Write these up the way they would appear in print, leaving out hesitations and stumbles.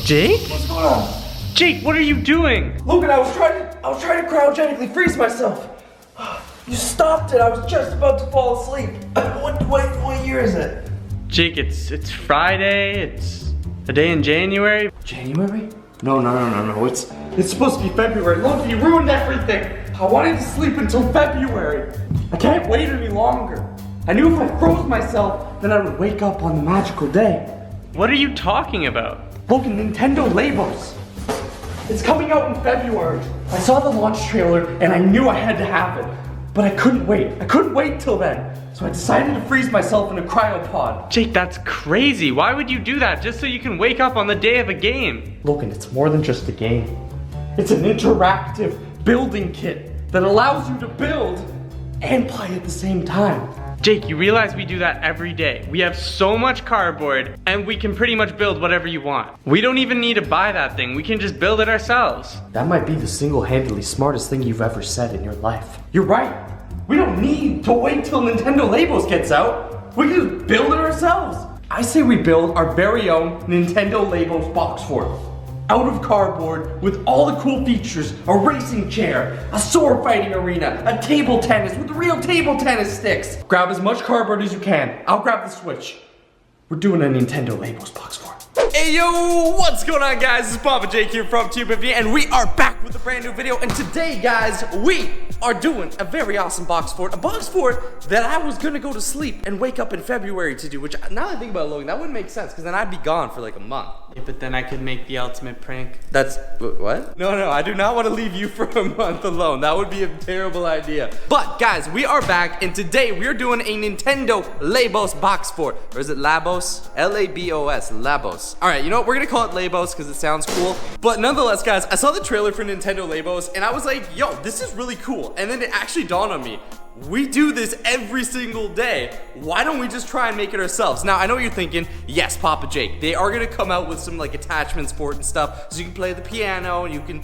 Jake? What's going on? Jake, what are you doing? Logan, I was trying to cryogenically freeze myself. You stopped it. I was just about to fall asleep. What year is it? Jake, it's Friday. It's a day in January. January? No. It's supposed to be February. Logan, you ruined everything. I wanted to sleep until February. I can't wait any longer. I knew if I froze myself, then I would wake up on the magical day. What are you talking about? Logan, Nintendo Labos. It's coming out in February. I saw the launch trailer and I knew I had to have it. But I couldn't wait. I couldn't wait till then. So I decided to freeze myself in a cryopod. Jake, that's crazy. Why would you do that just so you can wake up on the day of a game? Logan, it's more than just a game. It's an interactive building kit that allows you to build and play at the same time. Jake, you realize we do that every day. We have so much cardboard and we can pretty much build whatever you want. We don't even need to buy that thing. We can just build it ourselves. That might be the single-handedly smartest thing you've ever said in your life. You're right. We don't need to wait till Nintendo Labos gets out. We can just build it ourselves. I say we build our very own Nintendo Labos Box Fort. Out of cardboard with all the cool features, a racing chair, a sword fighting arena, a table tennis with real table tennis sticks. Grab as much cardboard as you can. I'll grab the Switch. We're doing a Nintendo Labos Box Fort. Hey yo, what's going on guys? It's Papa Jake here from TubeFB and we are back with a brand new video, and today guys, we are doing a very awesome box fort. A box fort that I was gonna go to sleep and wake up in February to do, which now that I think about it, Logan, that wouldn't make sense because then I'd be gone for like a month. Yeah, but then I could make the ultimate prank. That's, what? No, I do not want to leave you for a month alone. That would be a terrible idea. But guys, we are back and today we are doing a Nintendo Labos box fort. Or is it Labos? L-A-B-O-S, Labos. All right, you know what? We're gonna call it Labos because it sounds cool. But nonetheless, guys, I saw the trailer for Nintendo Labos and I was like, yo, this is really cool. And then it actually dawned on me, we do this every single day. Why don't we just try and make it ourselves? Now, I know what you're thinking. Yes, Papa Jake, they are gonna come out with some like attachments for it and stuff, so you can play the piano and you can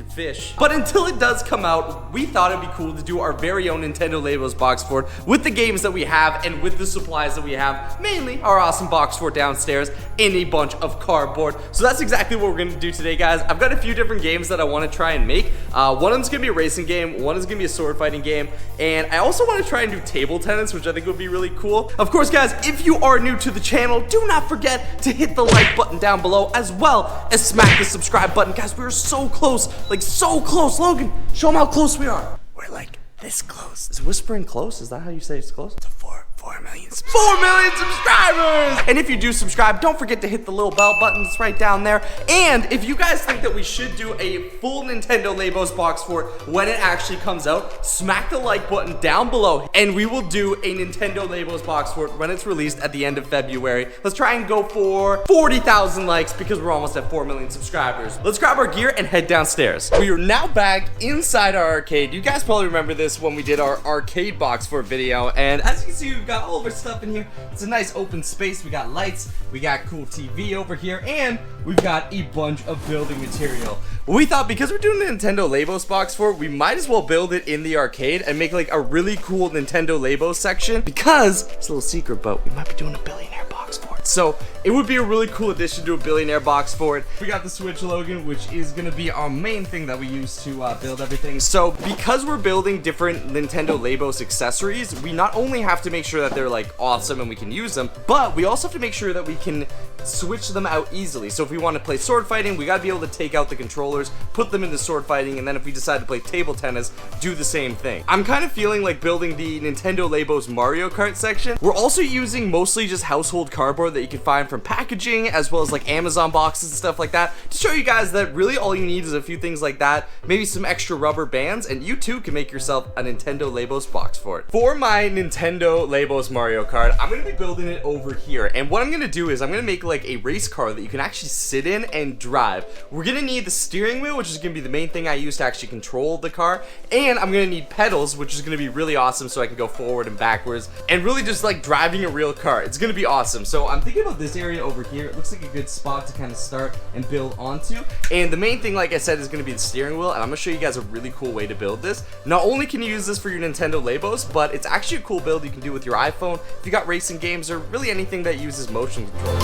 fish. But until it does come out, we thought it'd be cool to do our very own Nintendo Labos box fort with the games that we have and with the supplies that we have, mainly our awesome box fort downstairs in a bunch of cardboard. So that's exactly what we're gonna do today, guys. I've got a few different games that I want to try and make. One of them's gonna be a racing game, one is gonna be a sword fighting game, and I also want to try and do table tennis, which I think would be really cool. Of course, guys, if you are new to the channel, do not forget to hit the like button down below, as well as smack the subscribe button. Guys, we're so close, like so close. Logan, show them how close we are. We're like this close. Is whispering close? Is that how you say it's close? It's 4 million subscribers! And if you do subscribe, don't forget to hit the little bell button that's right down there. And if you guys think that we should do a full Nintendo Labos box fort when it actually comes out, smack the like button down below and we will do a Nintendo Labos box fort when it's released at the end of February. Let's try and go for 40,000 likes because we're almost at 4 million subscribers. Let's grab our gear and head downstairs. We are now back inside our arcade. You guys probably remember this when we did our arcade box fort video, and as you can see, we've got all of our stuff in here. It's a nice open space. We got lights, we got cool TV over here, and we've got a bunch of building material. We thought because we're doing the Nintendo Labos box fort, we might as well build it in the arcade and make like a really cool Nintendo Labos section, because it's a little secret, but we might be doing a billionaire box fort. So it would be a really cool addition to a billionaire box fort. We got the Switch, Logan, which is gonna be our main thing that we use to build everything. So because we're building different Nintendo Labos accessories, we not only have to make sure that they're like awesome and we can use them, but we also have to make sure that we can switch them out easily. So if we want to play sword fighting, we gotta be able to take out the controllers, put them into sword fighting, and then if we decide to play table tennis, do the same thing. I'm kind of feeling like building the Nintendo Labos Mario Kart section. We're also using mostly just household cardboard that you can find from packaging, as well as like Amazon boxes and stuff like that, to show you guys that really all you need is a few things like that, maybe some extra rubber bands, and you too can make yourself a Nintendo Labos box fort. For my Nintendo Labos Mario Kart, I'm gonna be building it over here, and what I'm gonna do is I'm gonna make like a race car that you can actually sit in and drive. We're gonna need the steering wheel, which is gonna be the main thing I use to actually control the car, and I'm gonna need pedals, which is gonna be really awesome so I can go forward and backwards and really just like driving a real car. It's gonna be awesome. So I'm thinking about this area over here. It looks like a good spot to kind of start and build onto, and the main thing, like I said, is gonna be the steering wheel, and I'm gonna show you guys a really cool way to build this. Not only can you use this for your Nintendo Labos, but it's actually a cool build you can do with your iPhone if you got racing games or really anything that uses motion control.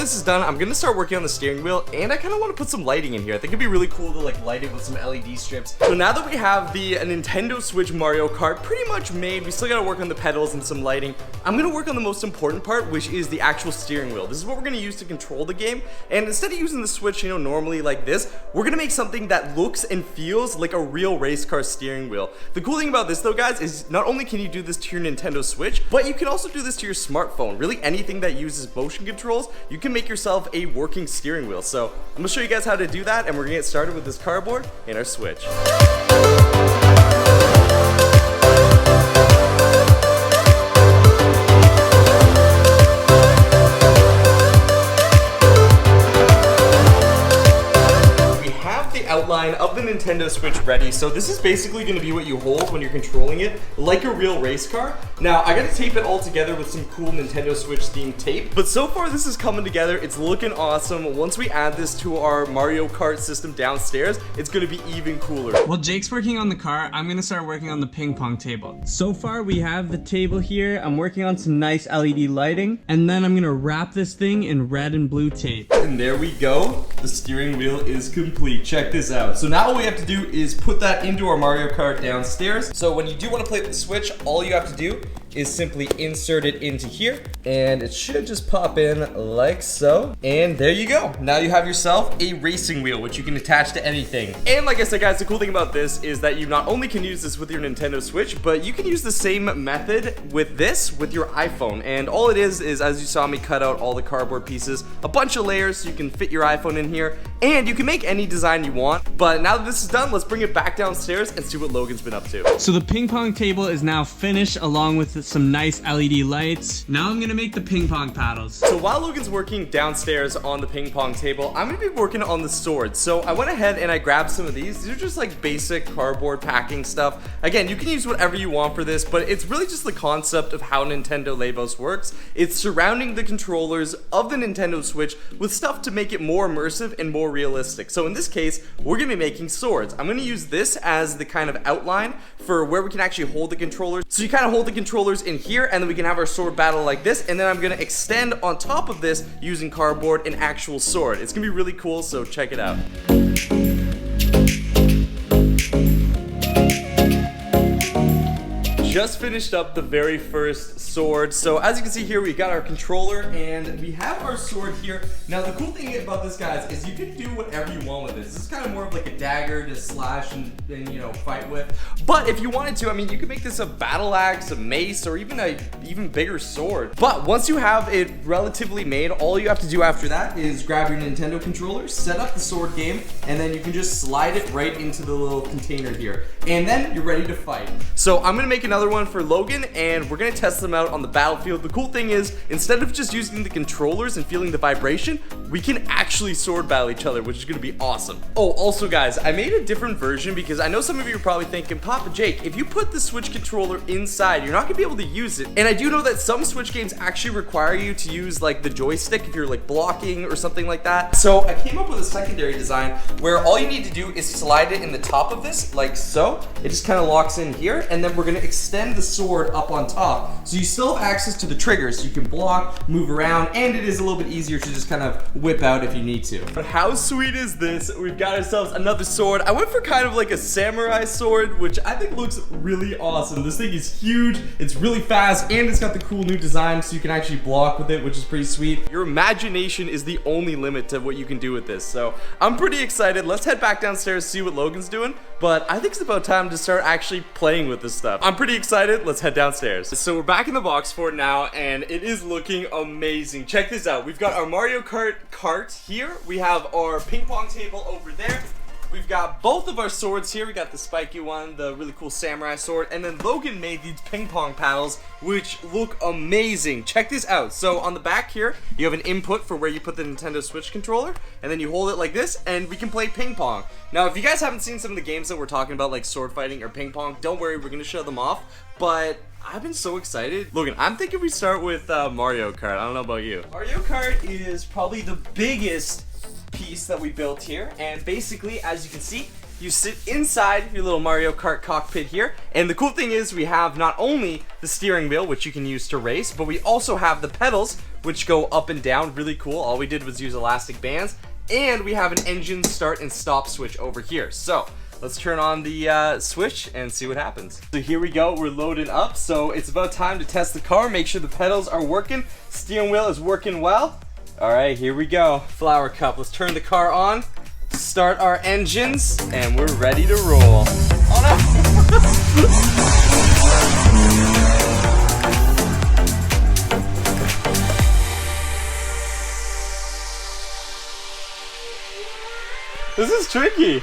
this is done, I'm gonna start working on the steering wheel, and I kind of want to put some lighting in here. I think it'd be really cool to like light it with some LED strips. So now that we have the Nintendo Switch Mario Kart pretty much made, we still gotta work on the pedals and some lighting. I'm gonna work on the most important part, which is the actual steering wheel. This is what we're gonna use to control the game, and instead of using the Switch, you know, normally like this, we're gonna make something that looks and feels like a real race car steering wheel. The cool thing about this though, guys, is not only can you do this to your Nintendo Switch, but you can also do this to your smartphone. Really anything that uses motion controls, you can make yourself a working steering wheel. So I'm gonna show you guys how to do that, and we're gonna get started with this cardboard and our Switch. Outline of the Nintendo Switch ready. So this is basically going to be what you hold when you're controlling it like a real race car. Now I gotta tape it all together with some cool Nintendo Switch themed tape, but so far this is coming together. It's looking awesome. Once we add this to our Mario Kart system downstairs, it's gonna be even cooler. While Jake's working on the car, I'm gonna start working on the ping pong table. So far we have the table here. I'm working on some nice LED lighting, and then I'm gonna wrap this thing in red and blue tape. And there we go. The steering wheel is complete. Check this out. So now all we have to do is put that into our Mario Kart downstairs. So when you do want to play with the Switch, all you have to do is simply insert it into here, and it should just pop in like so. And there you go. Now you have yourself a racing wheel, which you can attach to anything. And like I said, guys, the cool thing about this is that you not only can use this with your Nintendo Switch, but you can use the same method with this with your iPhone. And all it is as you saw me cut out all the cardboard pieces, a bunch of layers so you can fit your iPhone in here, and you can make any design you want. But now that this is done, let's bring it back downstairs and see what Logan's been up to. So the ping pong table is now finished, along with some nice LED lights. Now I'm gonna make the ping pong paddles. So while Logan's working downstairs on the ping pong table, I'm gonna be working on the sword. So I went ahead and I grabbed some of these. These are just like basic cardboard packing stuff. Again, you can use whatever you want for this, but it's really just the concept of how Nintendo Labos works. It's surrounding the controllers of the Nintendo Switch with stuff to make it more immersive and more realistic. So in this case, we're gonna be making swords. I'm gonna use this as the kind of outline for where we can actually hold the controllers. So you kind of hold the controllers in here, and then we can have our sword battle like this, and then I'm gonna extend on top of this using cardboard an actual sword. It's gonna be really cool, so check it out. Just finished up the very first sword. So as you can see here, we got our controller and we have our sword here. Now the cool thing about this, guys, is you can do whatever you want with this. This is kind of more of like a dagger to slash and you know, fight with. But if you wanted to, I mean, you could make this a battle axe, a mace, or even a even bigger sword. But once you have it relatively made, all you have to do after that is grab your Nintendo controller, set up the sword game, and then you can just slide it right into the little container here. And then you're ready to fight. So I'm gonna make another one for Logan, and we're gonna test them out on the battlefield. The cool thing is, instead of just using the controllers and feeling the vibration, we can actually sword battle each other, which is gonna be awesome. Oh, also guys, I made a different version because I know some of you are probably thinking, Papa Jake, if you put the Switch controller inside, you're not gonna be able to use it. And I do know that some Switch games actually require you to use like the joystick if you're like blocking or something like that. So I came up with a secondary design where all you need to do is slide it in the top of this, like so. It just kind of locks in here, and then we're gonna extend the sword up on top. So you still have access to the triggers, so you can block, move around, and it is a little bit easier to just kind of whip out if you need to. But how sweet is this? We've got ourselves another sword. I went for kind of like a samurai sword, which I think looks really awesome. This thing is huge, it's really fast, and it's got the cool new design so you can actually block with it, which is pretty sweet. Your imagination is the only limit to what you can do with this. So I'm pretty excited. Let's head back downstairs, see what Logan's doing. But I think it's about time to start actually playing with this stuff. I'm pretty excited. Let's head downstairs. So we're back in the box fort now, and it is looking amazing. Check this out. We've got our Mario Kart cart here. We have our ping pong table over there. We've got both of our swords here. We got the spiky one, the really cool samurai sword, and then Logan made these ping pong paddles, which look amazing. Check this out. So on the back here, you have an input for where you put the Nintendo Switch controller, and then you hold it like this, and we can play ping pong. Now, if you guys haven't seen some of the games that we're talking about, like sword fighting or ping pong, don't worry, we're gonna show them off, but I've been so excited. Logan, I'm thinking we start with Mario Kart. I don't know about you. Mario Kart is probably the biggest piece that we built here, and basically, as you can see, you sit inside your little Mario Kart cockpit here. And the cool thing is we have not only the steering wheel, which you can use to race, but we also have the pedals, which go up and down. Really cool. All we did was use elastic bands. And we have an engine start and stop switch over here. So let's turn on the switch and see what happens. So here we go, we're loading up. So it's about time to test the car, make sure the pedals are working, steering wheel is working well. All right, here we go. Flower cup, let's turn the car on, start our engines, and we're ready to roll. Oh no! This is tricky.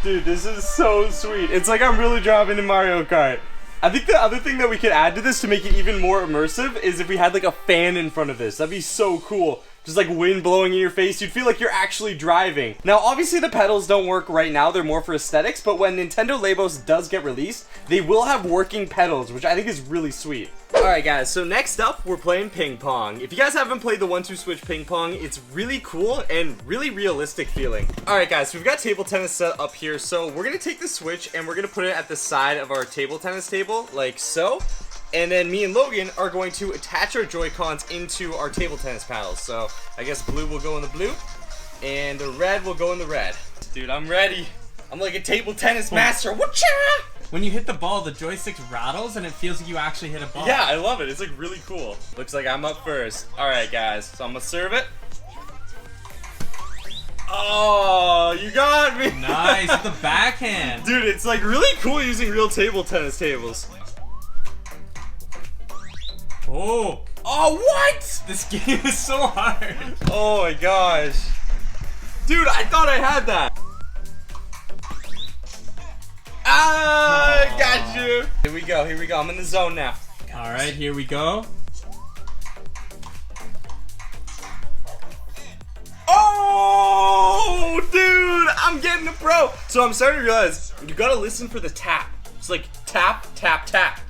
Dude, this is so sweet. It's like I'm really driving in Mario Kart. I think the other thing that we could add to this to make it even more immersive is if we had like a fan in front of this. That'd be so cool. Just like wind blowing in your face, you'd feel like you're actually driving. Now, obviously the pedals don't work right now, they're more for aesthetics, but when Nintendo Labos does get released, they will have working pedals, which I think is really sweet. Alright guys, so next up, we're playing ping pong. If you guys haven't played the 1-2 switch ping pong, it's really cool and really realistic feeling. Alright guys, so we've got table tennis set up here, so we're gonna take the switch and we're gonna put it at the side of our table tennis table, like so. And then me and Logan are going to attach our Joy-Cons into our table tennis paddles. So I guess blue will go in the blue, and the red will go in the red. Dude, I'm ready. I'm like a table tennis master. Whatcha? When you hit the ball, the joystick rattles and it feels like you actually hit a ball. Yeah, I love it. It's like really cool. Looks like I'm up first. All right, guys. So I'm gonna serve it. Oh, you got me. Nice, with the backhand. Dude, it's like really cool using real table tennis tables. Oh. Oh, what? This game is so hard. Oh my gosh. Dude, I thought I had that. Ah, I got you. Here we go, here we go. I'm in the zone now. All right, here we go. Oh, dude, I'm getting a pro. So I'm starting to realize you gotta listen for the tap. It's like tap, tap, tap.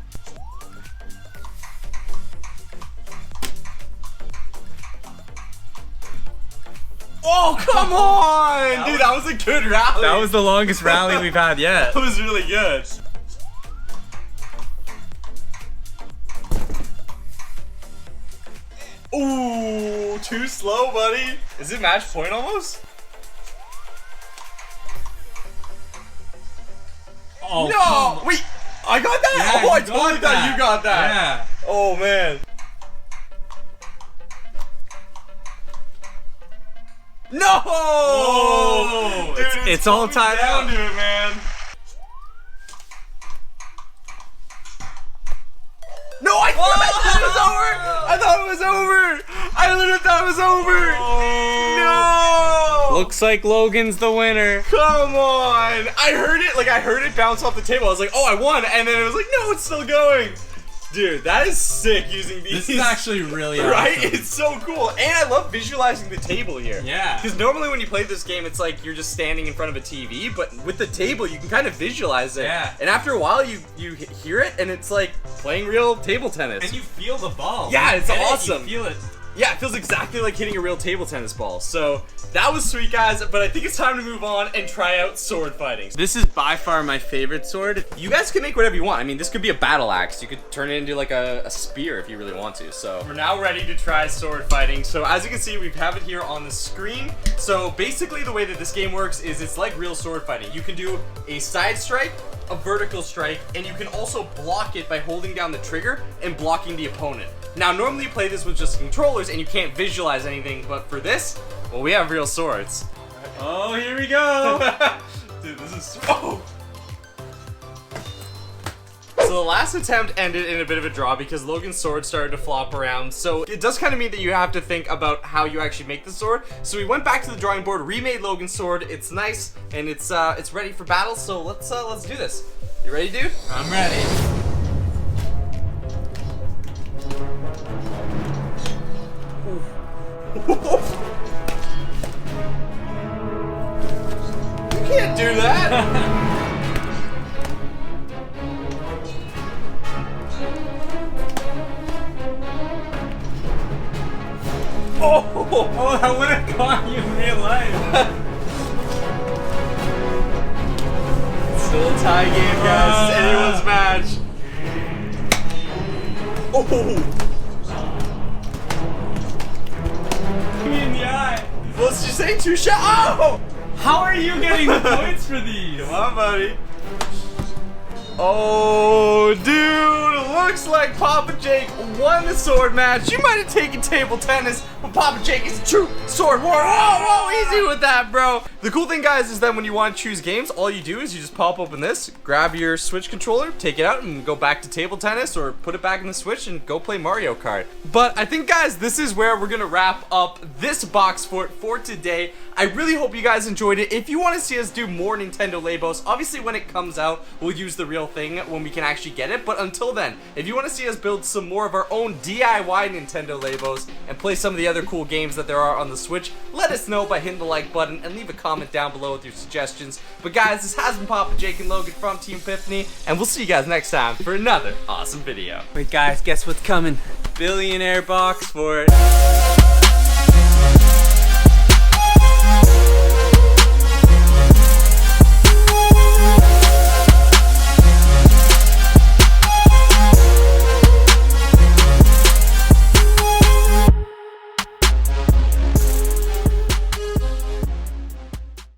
Oh, come on! Dude, that was a good rally. That was the longest rally we've had yet. That was really good. Ooh, too slow, buddy. Is it match point almost? Oh, no! Wait, I got that? Yeah, I you totally got thought that. you got that. Yeah. Oh, man. No! Whoa. Dude, It's all tied down up. to it, man. No, I thought it was over! I thought it was over! I literally thought it was over! No! Looks like Logan's the winner. Come on! I heard it bounce off the table. I was like, oh, I won! And then it was like, no, it's still going! Dude, that is sick using these. This is actually really right? awesome. It's so cool. And I love visualizing the table here. Yeah. Because normally when you play this game, it's like you're just standing in front of a TV, but with the table, you can kind of visualize it. Yeah. And after a while, you hear it, and it's like playing real table tennis. And you feel the ball. Yeah, it's You get it, awesome. You feel it. Yeah, it feels exactly like hitting a real table tennis ball. So that was sweet, guys, but I think it's time to move on and try out sword fighting. This is by far my favorite sword. You guys can make whatever you want. I mean, this could be a battle axe. You could turn it into like a spear if you really want to. So we're now ready to try sword fighting. So as you can see, we have it here on the screen. So basically the way that this game works is it's like real sword fighting. You can do a side strike, a vertical strike, and you can also block it by holding down the trigger and blocking the opponent. Now, normally you play this with just controllers and you can't visualize anything, but for this, well, we have real swords. Oh, here we go. Dude, this is so... So the last attempt ended in a bit of a draw because Logan's sword started to flop around. So it does kind of mean that you have to think about how you actually make the sword. So we went back to the drawing board, remade Logan's sword. It's nice and it's ready for battle. So let's do this. You ready, dude? I'm ready. You can't do that. Oh, I would have caught you in real life. Still a tie game, guys. It's anyone's match. Oh! Me in the eye. What did you say? 2 shots? Oh! How are you getting the points for these? Come on, buddy. Oh, dude, looks like Papa Jake won the sword match. You might have taken table tennis, but Papa Jake is a true sword warrior. Whoa, easy with that, bro. The cool thing, guys, is that when you want to choose games, all you do is you just pop open this, grab your Switch controller, take it out, and go back to table tennis, or put it back in the Switch and go play Mario Kart. But I think, guys, this is where we're gonna wrap up this box fort for today. I really hope you guys enjoyed it. If you want to see us do more Nintendo Labos, obviously when it comes out, we'll use the real thing when we can actually get it. But until then, if you want to see us build some more of our own DIY Nintendo Labos and play some of the other cool games that there are on the Switch, let us know by hitting the like button and leave a comment down below with your suggestions. But guys, this has been Papa Jake and Logan from Team Epiphany, and we'll see you guys next time for another awesome video. Wait, guys, guess what's coming? Billionaire box fort.